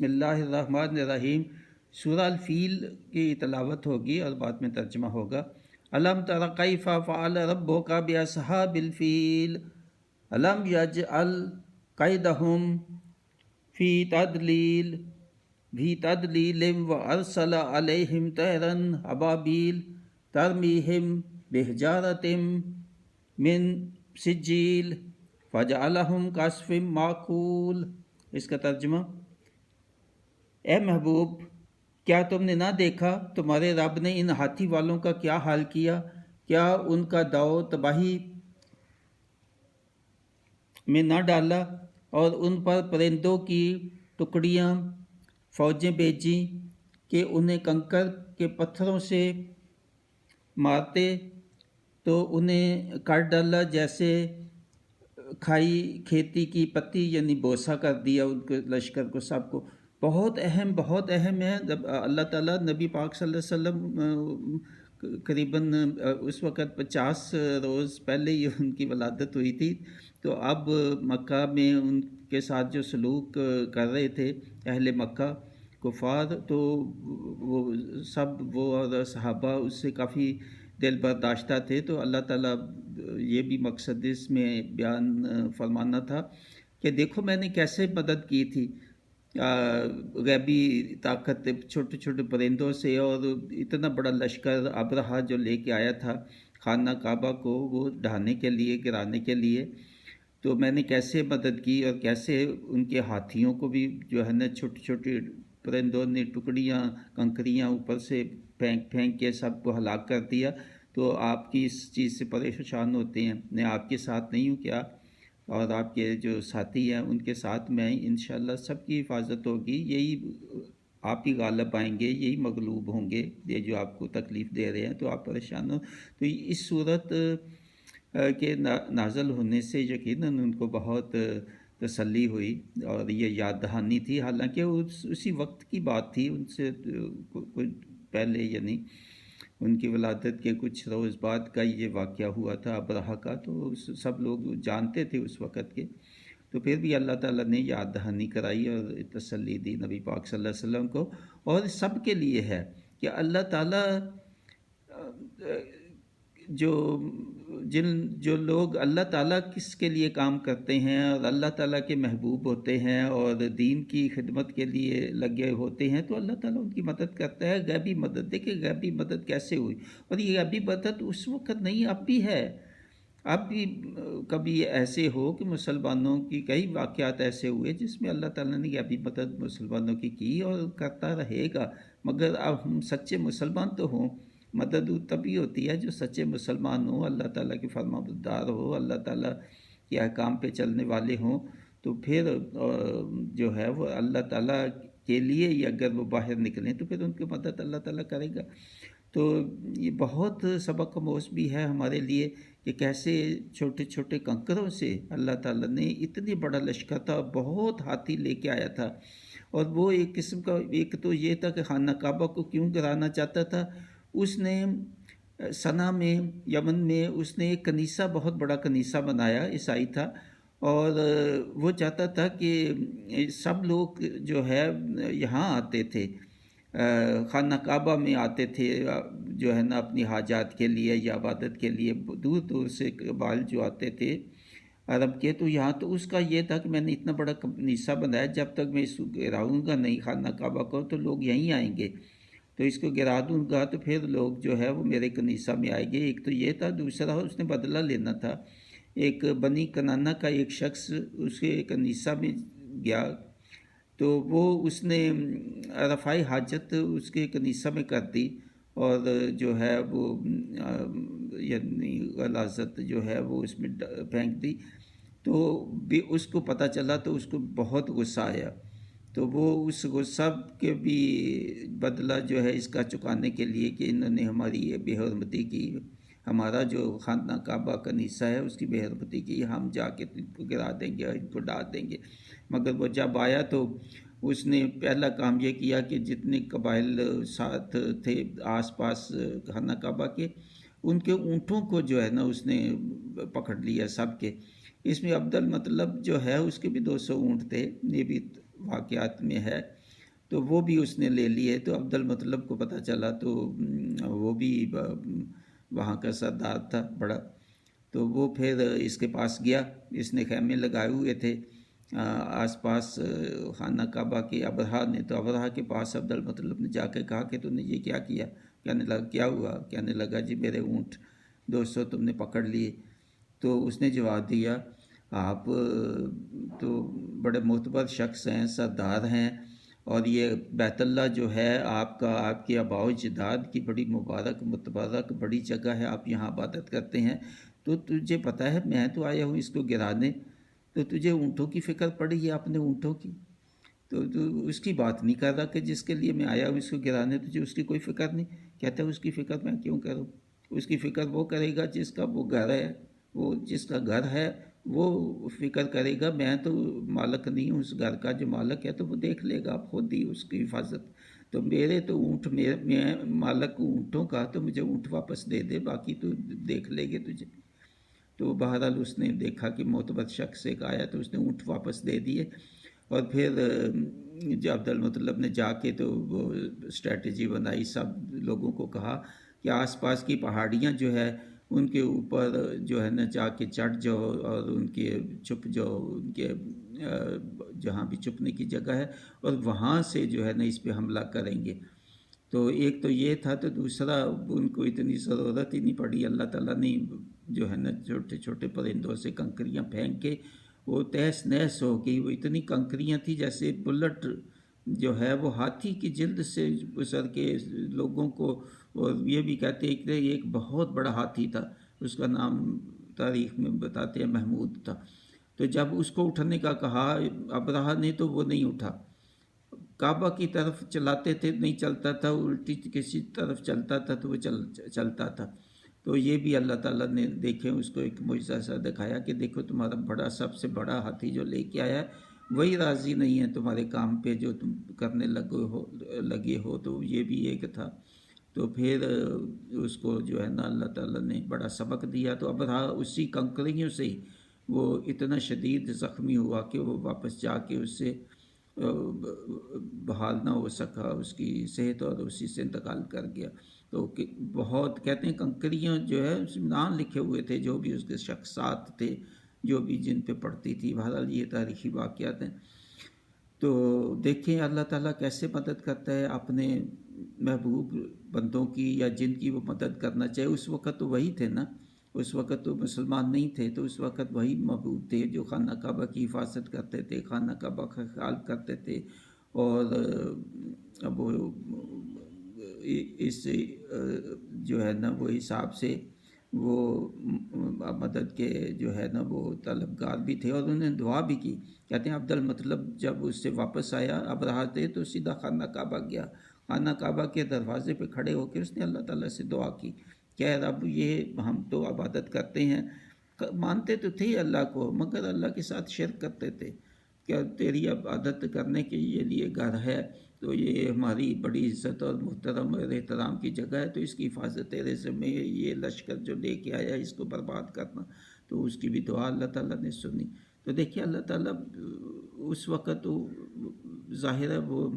بسم اللہ الرحمن الرحیم۔ سورہ الفیل کی تلاوت ہوگی اور بعد میں ترجمہ ہوگا۔ الم تر کیف فعل ربک باصحاب الفیل الم یجعل کیدہم فی تضلیل وارسل علیہم طیرا ابابیل ترمیہم بحجارۃ من سجیل فجعلہم کعصف مأکول۔ اس کا ترجمہ: اے محبوب، کیا تم نے نہ دیکھا تمہارے رب نے ان ہاتھی والوں کا کیا حال کیا؟ کیا ان کا داؤ تباہی میں نہ ڈالا اور ان پر پرندوں کی ٹکڑیاں فوجیں بھیجیں کہ انہیں کنکر کے پتھروں سے مارتے تو انہیں کاٹ ڈالا جیسے کھائی کھیتی کی پتی، یعنی بوسہ کر دیا ان کے لشکر کو، سب کو۔ بہت اہم ہے۔ جب اللہ تعالیٰ نبی پاک صلی اللہ علیہ وسلم قریباً اس وقت 50 روز پہلے ہی ان کی ولادت ہوئی تھی، تو اب مکہ میں ان کے ساتھ جو سلوک کر رہے تھے اہل مکہ کفار، تو وہ اور صحابہ اس سے کافی دل برداشتہ تھے۔ تو اللہ تعالیٰ یہ بھی مقصد اس میں بیان فرمانا تھا کہ دیکھو میں نے کیسے مدد کی تھی غیبی طاقت چھوٹے چھوٹے پرندوں سے، اور اتنا بڑا لشکر ابرہہ جو لے کے آیا تھا خانہ کعبہ کو وہ ڈھانے کے لیے، گرانے کے لیے، تو میں نے کیسے مدد کی اور کیسے ان کے ہاتھیوں کو بھی جو ہے نا چھوٹے چھوٹے پرندوں نے ٹکڑیاں کنکریاں اوپر سے پھینک پھینک کے سب کو ہلاک کر دیا۔ تو آپ کی اس چیز سے پریشان ہوتے ہیں، میں آپ کے ساتھ نہیں ہوں کیا؟ اور آپ کے جو ساتھی ہیں ان کے ساتھ میں انشاءاللہ سب کی حفاظت ہوگی، یہی آپ ہی غالب آئیں گے، یہی مغلوب ہوں گے، یہ جو آپ کو تکلیف دے رہے ہیں تو آپ پریشان ہو۔ تو اس صورت کے نازل ہونے سے یقیناً ان کو بہت تسلی ہوئی اور یہ یاد دہانی تھی، حالانکہ اسی وقت کی بات تھی، ان سے کچھ پہلے، یعنی ان کی ولادت کے کچھ روز بعد کا یہ واقعہ ہوا تھا ابرہہ کا، تو سب لوگ جانتے تھے اس وقت کے، تو پھر بھی اللہ تعالیٰ نے یاد دہانی کرائی اور تسلی دی نبی پاک صلی اللہ علیہ وسلم کو، اور سب کے لیے ہے کہ اللہ تعالیٰ جو لوگ اللہ تعالیٰ کس کے لیے کام کرتے ہیں اور اللہ تعالیٰ کے محبوب ہوتے ہیں اور دین کی خدمت کے لیے لگے ہوتے ہیں، تو اللہ تعالیٰ ان کی مدد کرتا ہے، غیبی مدد۔ دیکھیں غیبی مدد کیسے ہوئی، اور یہ غیبی مدد اس وقت نہیں، اب بھی ہے۔ اب بھی کبھی ایسے ہو کہ مسلمانوں کی کئی واقعات ایسے ہوئے جس میں اللہ تعالیٰ نے غیبی مدد مسلمانوں کی اور کرتا رہے گا، مگر اب ہم سچے مسلمان تو ہوں۔ مدد تبھی ہوتی ہے جو سچے مسلمان ہوں، اللہ تعالیٰ کے فرما بردار ہو، اللہ تعالیٰ کے احکام پہ چلنے والے ہوں، تو پھر جو ہے وہ اللہ تعالیٰ کے لیے ہی اگر وہ باہر نکلیں تو پھر ان کی مدد اللہ تعالیٰ کرے گا۔ تو یہ بہت سبق آموز بھی ہے ہمارے لیے کہ کیسے چھوٹے چھوٹے کنکروں سے اللہ تعالیٰ نے اتنی بڑا لشکر تھا، بہت ہاتھی لے کے آیا تھا، اور وہ ایک قسم کا، ایک تو یہ تھا کہ خانہ کعبہ کو کیوں گرانا چاہتا تھا، اس نے صنعا میں، یمن میں اس نے ایک کنیسہ، بہت بڑا کنیسہ بنایا، عیسائی تھا، اور وہ چاہتا تھا کہ سب لوگ جو ہے یہاں آتے تھے، خانہ کعبہ میں آتے تھے جو ہے نا اپنی حاجات کے لیے یا عبادت کے لیے، دور دور سے قبائل جو آتے تھے عرب کے، تو یہاں تو اس کا یہ تھا کہ میں نے اتنا بڑا کنیسہ بنایا، جب تک میں اس کو گراؤں گا نہیں خانہ کعبہ کو تو لوگ یہیں آئیں گے، تو اس کو گرا دوں گا تو پھر لوگ جو ہے وہ میرے کنیسہ میں آئیں گے۔ ایک تو یہ تھا، دوسرا اس نے بدلہ لینا تھا۔ ایک بنی کنانہ کا ایک شخص اس کے کنیسہ میں گیا، تو وہ اس نے رفع حاجت اس کے کنیسہ میں کر دی، اور جو ہے وہ یعنی غلاظت جو ہے وہ اس میں پھینک دی، تو بھی اس کو پتہ چلا تو اس کو بہت غصہ آیا، تو وہ اس غصہ کے بھی بدلہ جو ہے اس کا چکانے کے لیے کہ انہوں نے ہماری یہ بے حرمتی کی، ہمارا جو خانہ کعبہ کنیسہ ہے اس کی بے حرمتی کی، ہم جا کے ان کو گرا دیں گے، ان کو ڈال دیں گے۔ مگر وہ جب آیا تو اس نے پہلا کام یہ کیا کہ جتنے قبائل ساتھ تھے آس پاس خانہ کعبہ کے، ان کے اونٹوں کو جو ہے نا اس نے پکڑ لیا سب کے۔ اس میں عبد المطلب جو ہے اس کے بھی 200 اونٹ تھے، یہ بھی واقعات میں ہے، تو وہ بھی اس نے لے لیے۔ تو عبد المطلب کو پتہ چلا تو وہ بھی وہاں کا سردار تھا بڑا، تو وہ پھر اس کے پاس گیا۔ اس نے خیمے لگائے ہوئے تھے آس پاس خانہ کعبہ کے ابرہا نے، تو ابرہا کے پاس عبد المطلب نے جا کے کہا کہ تم نے یہ کیا کیا؟ کہنے لگا کیا ہوا؟ کہنے لگا جی میرے اونٹ 200 تم نے پکڑ لیے۔ تو اس نے جواب دیا آپ تو بڑے معتبر شخص ہیں، سردار ہیں، اور یہ بیت اللہ جو ہے آپ کا، آپ کے آباء و اجداد کی بڑی مبارک متبرک بڑی جگہ ہے، آپ یہاں عبادت کرتے ہیں، تو تجھے پتہ ہے میں تو آیا ہوں اس کو گرانے، تو تجھے اونٹوں کی فکر پڑی ہے اپنے اونٹوں کی؟ تو اس کی بات نہیں کر رہا کہ جس کے لیے میں آیا ہوں اس کو گرانے، تجھے اس کی کوئی فکر نہیں؟ کہتا ہے اس کی فکر میں کیوں کروں؟ اس کی فکر وہ کرے گا جس کا وہ گھر ہے، وہ جس کا گھر ہے وہ فکر کرے گا، میں تو مالک نہیں ہوں اس گھر کا، جو مالک ہے تو وہ دیکھ لے گا آپ خود ہی اس کی حفاظت۔ تو میرے تو اونٹ، میں مالک اونٹوں کا، تو مجھے اونٹ واپس دے دے، باقی تو دیکھ لے گے تجھے۔ تو بہرحال اس نے دیکھا کہ معتبر شخص ایک آیا تو اس نے اونٹ واپس دے دیے، اور پھر جو عبد المطلب نے جا کے تو وہ اسٹریٹجی بنائی، سب لوگوں کو کہا کہ آس پاس کی پہاڑیاں جو ہے ان کے اوپر جو ہے نا جا کے چڑھ جاؤ، اور ان کے چھپ جاؤ، ان کے جہاں بھی چھپنے کی جگہ ہے، اور وہاں سے جو ہے نا اس پہ حملہ کریں گے۔ تو ایک تو یہ تھا، تو دوسرا ان کو اتنی ضرورت ہی نہیں پڑی، اللہ تعالیٰ نے جو ہے نا چھوٹے چھوٹے پرندوں سے کنکریاں پھینک کے وہ تہس نہس ہو گئی۔ وہ اتنی کنکریاں تھیں جیسے بلٹ جو ہے وہ ہاتھی کی جلد سے گزر کے لوگوں کو، اور یہ بھی کہتے ہیں کہ ایک بہت بڑا ہاتھی تھا، اس کا نام تاریخ میں بتاتے ہیں محمود تھا۔ تو جب اس کو اٹھنے کا کہا ابرہا نے تو وہ نہیں اٹھا، کعبہ کی طرف چلاتے تھے نہیں چلتا تھا، الٹی کسی طرف چلتا تھا تو وہ چلتا تھا۔ تو یہ بھی اللہ تعالیٰ نے دیکھے اس کو ایک معجزہ سا دکھایا کہ دیکھو تمہارا بڑا، سب سے بڑا ہاتھی جو لے کے آیا ہے وہی راضی نہیں ہے تمہارے کام پہ جو تم کرنے لگے ہو۔ تو یہ بھی ایک تھا۔ تو پھر اس کو جو ہے نا اللہ تعالیٰ نے بڑا سبق دیا۔ تو ابرہا اسی کنکریوں سے ہی وہ اتنا شدید زخمی ہوا کہ وہ واپس جا کے اس سے بحال نہ ہو سکا اس کی صحت، اور اسی سے انتقال کر گیا۔ تو بہت کہتے ہیں کنکریاں جو ہے اس میں نام لکھے ہوئے تھے، جو بھی اس کے شخصات تھے، جو بھی جن پہ پڑتی تھی۔ بہرحال یہ تاریخی واقعات ہیں۔ تو دیکھیں اللہ تعالیٰ کیسے مدد کرتا ہے اپنے محبوب بندوں کی، یا جن کی وہ مدد کرنا چاہے۔ اس وقت تو وہی تھے نا، اس وقت تو مسلمان نہیں تھے، تو اس وقت وہی محبوب تھے جو خانہ کعبہ کی حفاظت کرتے تھے، خانہ کعبہ کا خیال کرتے تھے، اور وہ اس جو ہے نا وہ حساب سے وہ مدد کے جو ہے نا وہ طلبگار بھی تھے، اور انہوں نے دعا بھی کی۔ کہتے ہیں عبد المطلب جب اس سے واپس آیا ابرہا سے، تو سیدھا خانہ کعبہ گیا، خانہ کعبہ کے دروازے پہ کھڑے ہو کے اس نے اللہ تعالیٰ سے دعا کی کہ اے رب، یہ ہم تو عبادت کرتے ہیں، مانتے تو تھے اللہ کو، مگر اللہ کے ساتھ شرک کرتے تھے، کیا تیری عبادت کرنے کے لیے گھر ہے، تو یہ ہماری بڑی عزت اور محترم اور احترام کی جگہ ہے، تو اس کی حفاظت تیرے ذمہ ہے، یہ لشکر جو لے کے آیا اس کو برباد کرنا۔ تو اس کی بھی دعا اللہ تعالیٰ نے سنی۔ تو دیکھیے اللہ تعالیٰ اس وقت تو ظاہر ہے وہ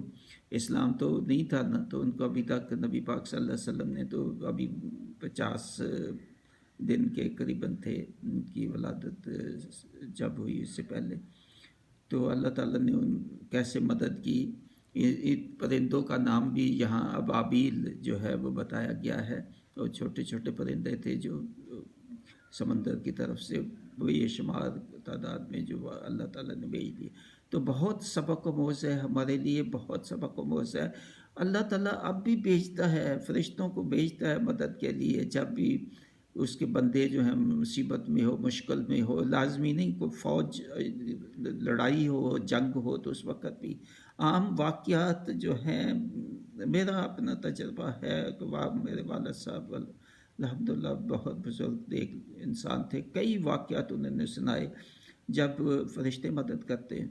اسلام تو نہیں تھا نا، تو ان کو ابھی تک نبی پاک صلی اللہ علیہ وسلم نے تو ابھی 50 دن کے قریباً تھے ان کی ولادت جب ہوئی، اس سے پہلے۔ تو اللہ تعالیٰ نے ان کیسے مدد کی۔ پرندوں کا نام بھی یہاں ابابیل جو ہے وہ بتایا گیا ہے، اور چھوٹے چھوٹے پرندے تھے جو سمندر کی طرف سے بے شمار تعداد میں جو اللہ تعالیٰ نے بھیج دیے۔ تو بہت سبق و موز ہے ہمارے لیے، بہت سبق و موز ہے۔ اللہ تعالیٰ اب بھی بھیجتا ہے، فرشتوں کو بھیجتا ہے مدد کے لیے، جب بھی اس کے بندے جو ہیں مصیبت میں ہو، مشکل میں ہو، لازمی نہیں کوئی فوج لڑائی ہو، جنگ ہو، تو اس وقت بھی عام واقعات جو ہیں، میرا اپنا تجربہ ہے کہ میرے والد صاحب الحمدللہ بہت بزرگ ایک انسان تھے، کئی واقعات انہوں نے سنائے جب فرشتے مدد کرتے ہیں،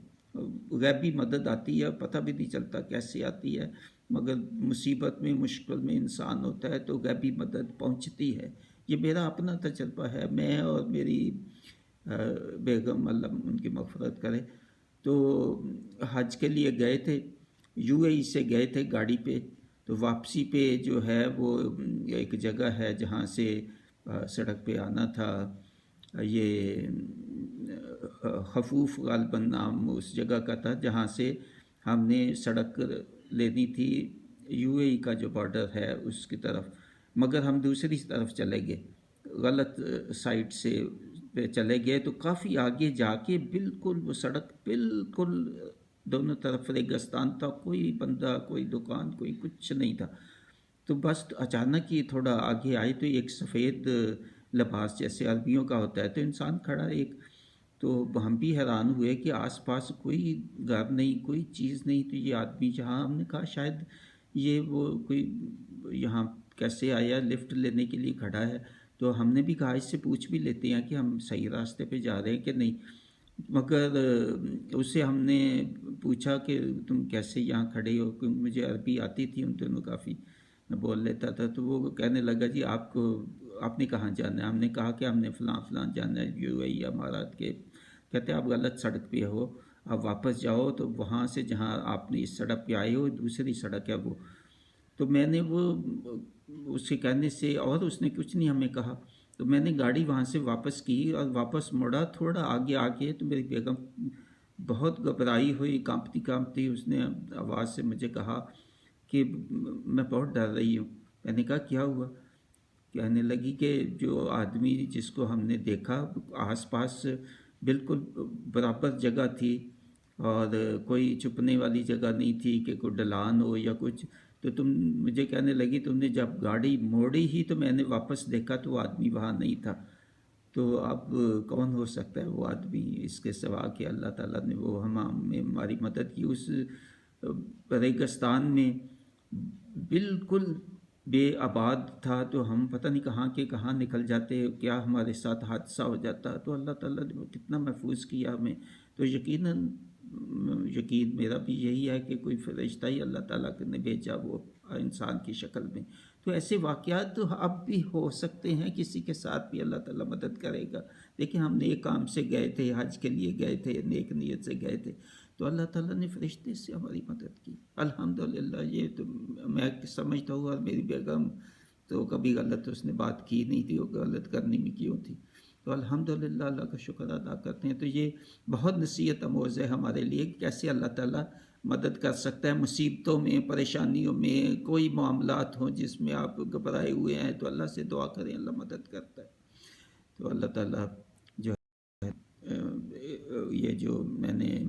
غیبی مدد آتی ہے، پتہ بھی نہیں چلتا کیسے آتی ہے، مگر مصیبت میں مشکل میں انسان ہوتا ہے تو غیبی مدد پہنچتی ہے۔ یہ میرا اپنا تجربہ ہے، میں اور میری بیگم اللہ ان کی مغفرت کرے، تو حج کے لیے گئے تھے، یو اے ای سے گئے تھے گاڑی پہ، تو واپسی پہ جو ہے وہ ایک جگہ ہے جہاں سے سڑک پہ آنا تھا، یہ خفوف غالباً نام اس جگہ کا تھا، جہاں سے ہم نے سڑک لینی تھی یو اے ای کا جو بارڈر ہے اس کی طرف، مگر ہم دوسری طرف چلے گئے، غلط سائٹ سے پہ چلے گئے، تو کافی آگے جا کے بالکل وہ سڑک بالکل دونوں طرف ریگستان تھا، کوئی بندہ کوئی دکان کوئی کچھ نہیں تھا۔ تو بس اچانک ہی تھوڑا آگے آئے تو ایک سفید لباس جیسے عربیوں کا ہوتا ہے تو انسان کھڑا ایک، تو ہم بھی حیران ہوئے کہ آس پاس کوئی گھر نہیں کوئی چیز نہیں، تو یہ آدمی جہاں، ہم نے کہا شاید یہ وہ کوئی یہاں کیسے آیا، لفٹ لینے کے لیے کھڑا ہے، تو ہم نے بھی کہا اس سے پوچھ بھی لیتے ہیں کہ ہم صحیح راستے پہ جا رہے ہیں کہ نہیں، مگر اس سے ہم نے پوچھا کہ تم کیسے یہاں کھڑے ہو، کیونکہ مجھے عربی آتی تھی، ان دونوں کافی میں بول لیتا تھا، تو وہ کہنے لگا جی آپ نے کہاں جانا ہے، ہم نے کہا کہ ہم نے فلاں فلاں جانا ہے یو اے ای امارات کے، کہتے آپ غلط سڑک پہ ہو، آپ واپس جاؤ، تو وہاں سے جہاں آپ نے اس سڑک پہ آئے ہو دوسری سڑک ہے وہ، تو میں نے وہ اس کے کہنے سے، اور اس نے کچھ نہیں ہمیں کہا، تو میں نے گاڑی وہاں سے واپس کی اور واپس مڑا تھوڑا آگے آگے، تو میری بیگم بہت گھبرائی ہوئی کانپتی کانپتی، اس نے آواز سے مجھے کہا کہ میں بہت ڈر رہی ہوں۔ میں نے کہا کیا ہوا؟ کہنے لگی کہ جو آدمی جس کو ہم نے دیکھا آس پاس بالکل برابر جگہ تھی اور کوئی چھپنے والی جگہ نہیں تھی کہ کوئی ڈھلان ہو یا کچھ، تو تم مجھے کہنے لگی تم نے جب گاڑی موڑی ہی تو میں نے واپس دیکھا تو وہ آدمی وہاں نہیں تھا، تو اب کون ہو سکتا ہے وہ آدمی اس کے سوا کہ اللہ تعالیٰ نے وہ ہماری مدد کی اس ریگستان میں، بالکل بے آباد تھا، تو ہم پتہ نہیں کہاں کے کہاں نکل جاتے، کیا ہمارے ساتھ حادثہ ہو جاتا، تو اللہ تعالیٰ نے کتنا محفوظ کیا ہمیں، تو یقیناً یقین میرا بھی یہی ہے کہ کوئی فرشتہ ہی اللہ تعالیٰ نے بھیجا وہ انسان کی شکل میں، تو ایسے واقعات تو اب بھی ہو سکتے ہیں، کسی کے ساتھ بھی اللہ تعالیٰ مدد کرے گا۔ دیکھیں ہم نیک کام سے گئے تھے، حج کے لیے گئے تھے، نیک نیت سے گئے تھے، تو اللہ تعالیٰ نے فرشتے سے ہماری مدد کی الحمدللہ۔ یہ تو میں سمجھتا ہوں، اور میری بیگم تو کبھی غلط اس نے بات کی نہیں تھی، وہ غلط کرنے میں کیوں تھی، تو الحمدللہ اللہ کا شکر ادا کرتے ہیں۔ تو یہ بہت نصیحت آموز ہے ہمارے لیے کہ کیسے اللہ تعالیٰ مدد کر سکتا ہے مصیبتوں میں، پریشانیوں میں، کوئی معاملات ہوں جس میں آپ گھبرائے ہوئے ہیں تو اللہ سے دعا کریں، اللہ مدد کرتا ہے۔ تو اللہ تعالیٰ جو ہے یہ جو میں نے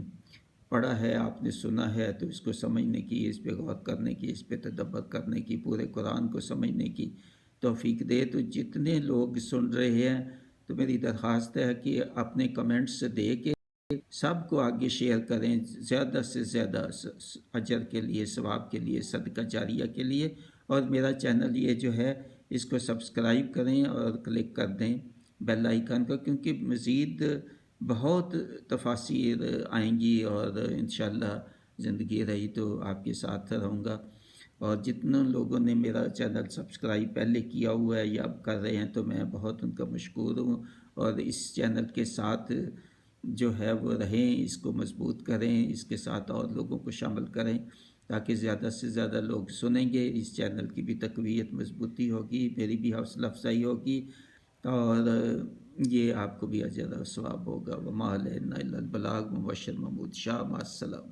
پڑھا ہے، آپ نے سنا ہے، تو اس کو سمجھنے کی، اس پہ غور کرنے کی، اس پہ تدبر کرنے کی، پورے قرآن کو سمجھنے کی توفیق دے۔ تو جتنے لوگ سن رہے ہیں تو میری درخواست ہے کہ اپنے کمنٹس دے کے سب کو آگے شیئر کریں، زیادہ سے زیادہ اجر کے لیے، ثواب کے لیے، صدقہ جاریہ کے لیے، اور میرا چینل یہ جو ہے اس کو سبسکرائب کریں اور کلک کر دیں بیل آئیکن کو، کیونکہ مزید بہت تفاصیر آئیں گی، اور انشاءاللہ زندگی رہی تو آپ کے ساتھ رہوں گا۔ اور جتنے لوگوں نے میرا چینل سبسکرائب پہلے کیا ہوا ہے یا اب کر رہے ہیں تو میں بہت ان کا مشکور ہوں، اور اس چینل کے ساتھ جو ہے وہ رہیں، اس کو مضبوط کریں، اس کے ساتھ اور لوگوں کو شامل کریں تاکہ زیادہ سے زیادہ لوگ سنیں گے، اس چینل کی بھی تقویت مضبوطی ہوگی، میری بھی حوصلہ افزائی ہوگی، اور یہ آپ کو بھی اجر و ثواب ہوگا۔ وما علینا الا البلاغ، مبشر محمود شاہ، مع السلام۔